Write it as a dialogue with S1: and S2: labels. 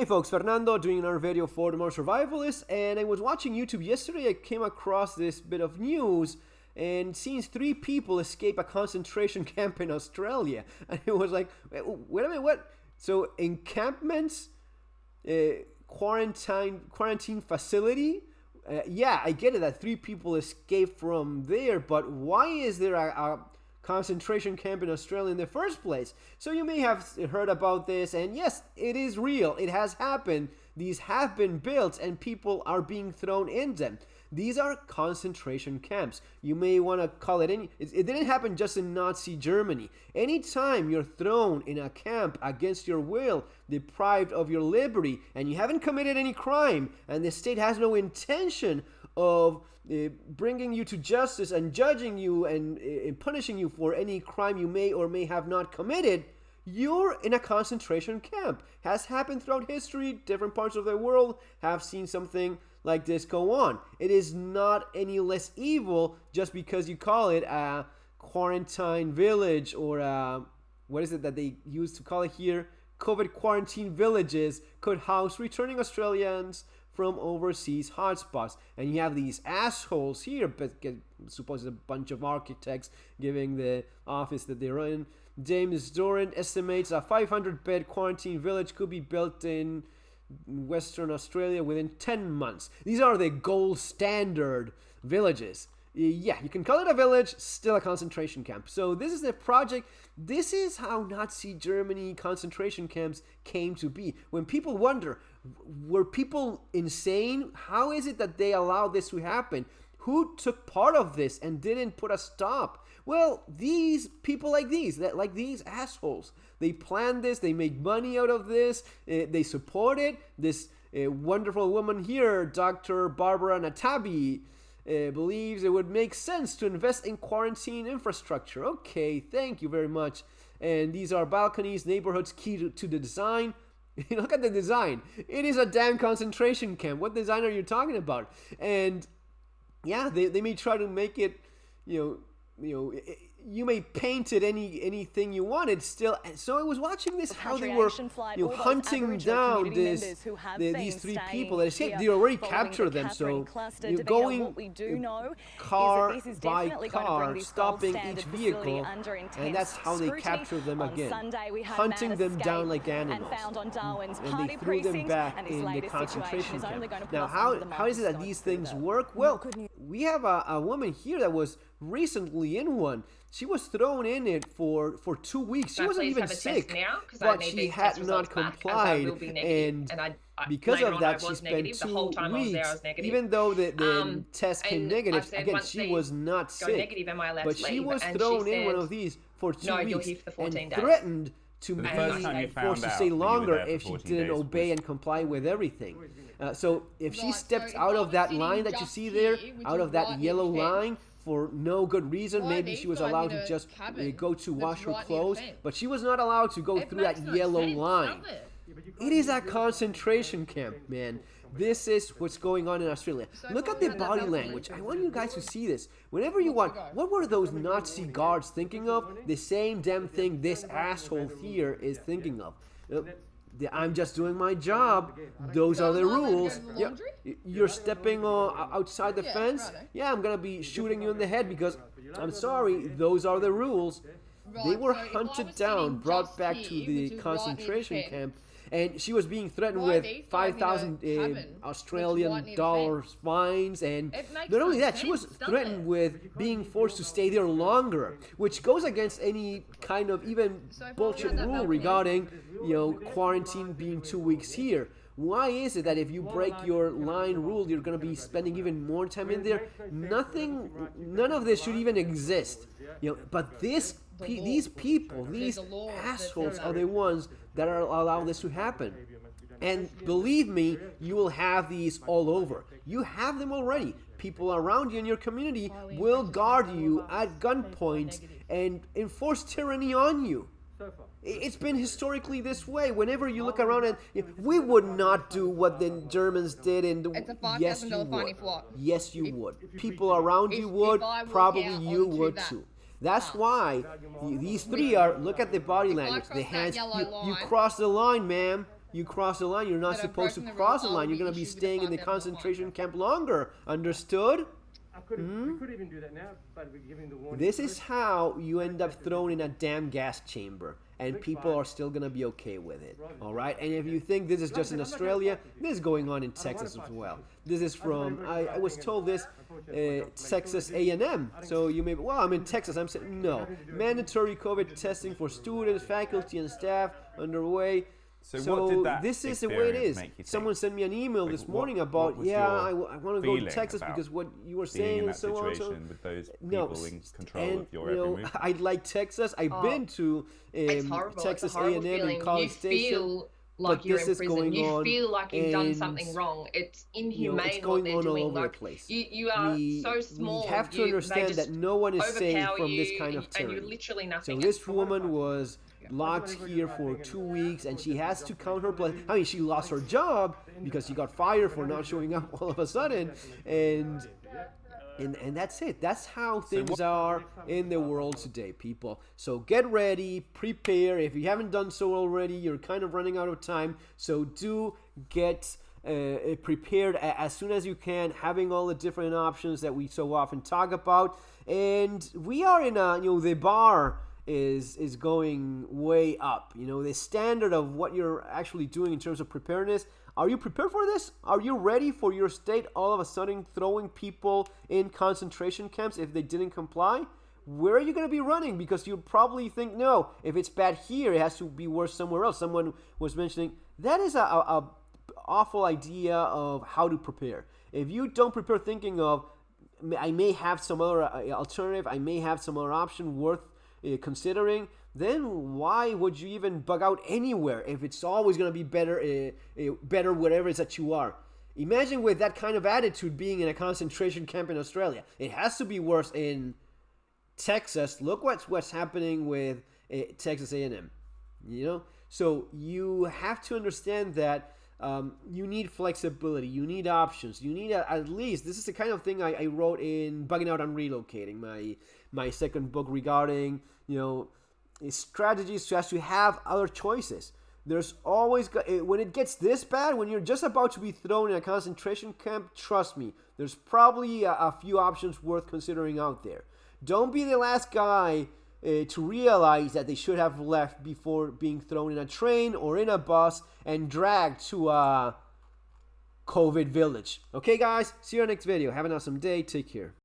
S1: Hey folks, Fernando doing another video for the Modern Survivalist, and I was watching YouTube yesterday. I came across this bit of news and seeing 3 people escape a concentration camp in Australia, and it was like, wait a minute, what? So encampments, quarantine facility? Yeah, I get it that 3 people escaped from there, but why is there a concentration camp in Australia in the first place? So you may have heard about this, and yes, it is real. It has happened. These have been built and people are being thrown in them. These are concentration camps. You may want to call it it didn't happen just in Nazi Germany. Anytime you're thrown in a camp against your will, deprived of your liberty, and you haven't committed any crime, and the state has no intention of bringing you to justice and judging you and punishing you for any crime you may or may have not committed, you're in a concentration camp. Has happened throughout history. Different parts of the world have seen something like this go on. It is not any less evil just because you call it a quarantine village, or what is it that they used to call it here? COVID quarantine villages could house returning Australians from overseas hotspots. And you have these assholes here, but suppose a bunch of architects giving the office that they're in. James Doran estimates a 500-bed quarantine village could be built in Western Australia within 10 months. These are the gold standard villages. Yeah, you can call it a village, still a concentration camp. So this is the project. This is how Nazi Germany concentration camps came to be. When people wonder, were people insane? How is it that they allowed this to happen? Who took part of this and didn't put a stop? Well, these people like these assholes. They planned this, they make money out of this, they support it. This wonderful woman here, Dr. Barbara Natabi, believes it would make sense to invest in quarantine infrastructure. Okay, thank you very much. And these are balconies, neighborhoods key to the design. Look at the design. It is a damn concentration camp. What design are you talking about? And yeah, they may try to make it, you may paint it anything you want. It's still. So I was watching this, how they were hunting down these 3 people that escaped. They already captured them. So you're going car by car, stopping each vehicle, and that's how they captured them again, hunting them down like animals. And they threw them back in the concentration camp. Now, how is it that these things work? Well, we have a woman here that was recently in one. She was thrown in it for 2 weeks. She wasn't even sick, but she had not complied, and because of that, she spent 2 weeks. Even though the test came negative, again, she was not sick, but she was thrown in one of these for 2 weeks and threatened to be forced to stay longer if she didn't obey and comply with everything. So if she stepped out of that line that you see there, out of that yellow line, for no good reason, maybe she was allowed to just go to wash her clothes, but she was not allowed to go through that yellow line. It is a concentration camp, man. This is what's going on in Australia. Look at the body language. I want you guys to see this. Whenever you want, what were those Nazi guards thinking of? The same damn thing this asshole here is thinking of. I'm just doing my job. Those are the rules. Yeah. You're stepping outside the fence. Yeah, I'm gonna be shooting you in the head because I'm sorry. Those are the rules. They were hunted down, brought back to the concentration camp, and she was being threatened with 5,000 Australian dollars fines, and not only that, she was threatened with being forced to stay there longer, which goes against any kind of even bullshit rule regarding, quarantine being 2 weeks here. Why is it that if you break your line rule, you're going to be spending even more time in there? None of this should even exist. But these people, these assholes are the ones that are allowing this to happen. And believe me, you will have these all over. You have them already. People around you in your community will guard you at gunpoint and enforce tyranny on you. It's been historically this way. Whenever you look around, and we would not do what the Germans did, and yes, you would. Yes, you would. People around you would. Probably you would too. That's why these 3 are. Look at the body language. The hands. You cross the line, ma'am. you cross the line. You're not supposed to cross the line. You're going to be staying in the concentration camp longer. Understood?
S2: We could even do that now, but we're giving the warning.
S1: This is how you end up thrown in a damn gas chamber, and people are still going to be okay with it. All right? And if you think this is just in Australia, this is going on in Texas as well. This is from, I was told this, Texas A&M. So you may be, well, I'm in Texas. I'm saying, no. Mandatory COVID testing for students, faculty, and staff underway. So this is the way it is. Someone sent me an email this morning about, I want to go to Texas because what you were saying and so on. So
S3: with those people in control of your every move.
S1: I like Texas. I've been to Texas A&M and College Station.
S4: Like you're in prison, you feel like you've done something wrong. It's inhumane what they're doing. Like you are so small.
S1: We have to understand that no one is safe from this kind of tyranny.
S4: And you're literally nothing.
S1: So this woman was locked here for 2 weeks, and she has to count her blood. I mean, she lost her job because she got fired for not showing up all of a sudden, and that's it. That's how things are in the world today, people. So get ready, prepare. If you haven't done so already, you're kind of running out of time. So do get prepared as soon as you can, having all the different options that we so often talk about. And we are in a, the bar is going way up. The standard of what you're actually doing in terms of preparedness. Are you prepared for this? Are you ready for your state all of a sudden throwing people in concentration camps if they didn't comply? Where are you going to be running? Because you probably think, no, if it's bad here, it has to be worse somewhere else. Someone was mentioning that is a awful idea of how to prepare. If you don't prepare thinking of, I may have some other alternative, I may have some other option worth considering, then why would you even bug out anywhere if it's always going to be better wherever it is that you are? Imagine with that kind of attitude being in a concentration camp in Australia. It has to be worse in Texas. Look what's happening with Texas A&M. So you have to understand that you need flexibility, you need options, you need at least, this is the kind of thing I wrote in Bugging Out on Relocating, my second book regarding, strategies to have other choices. There's always, when it gets this bad, when you're just about to be thrown in a concentration camp, trust me, there's probably a few options worth considering out there. Don't be the last guy to realize that they should have left before being thrown in a train or in a bus and dragged to a COVID village. Okay, guys? See you in the next video. Have an awesome day. Take care.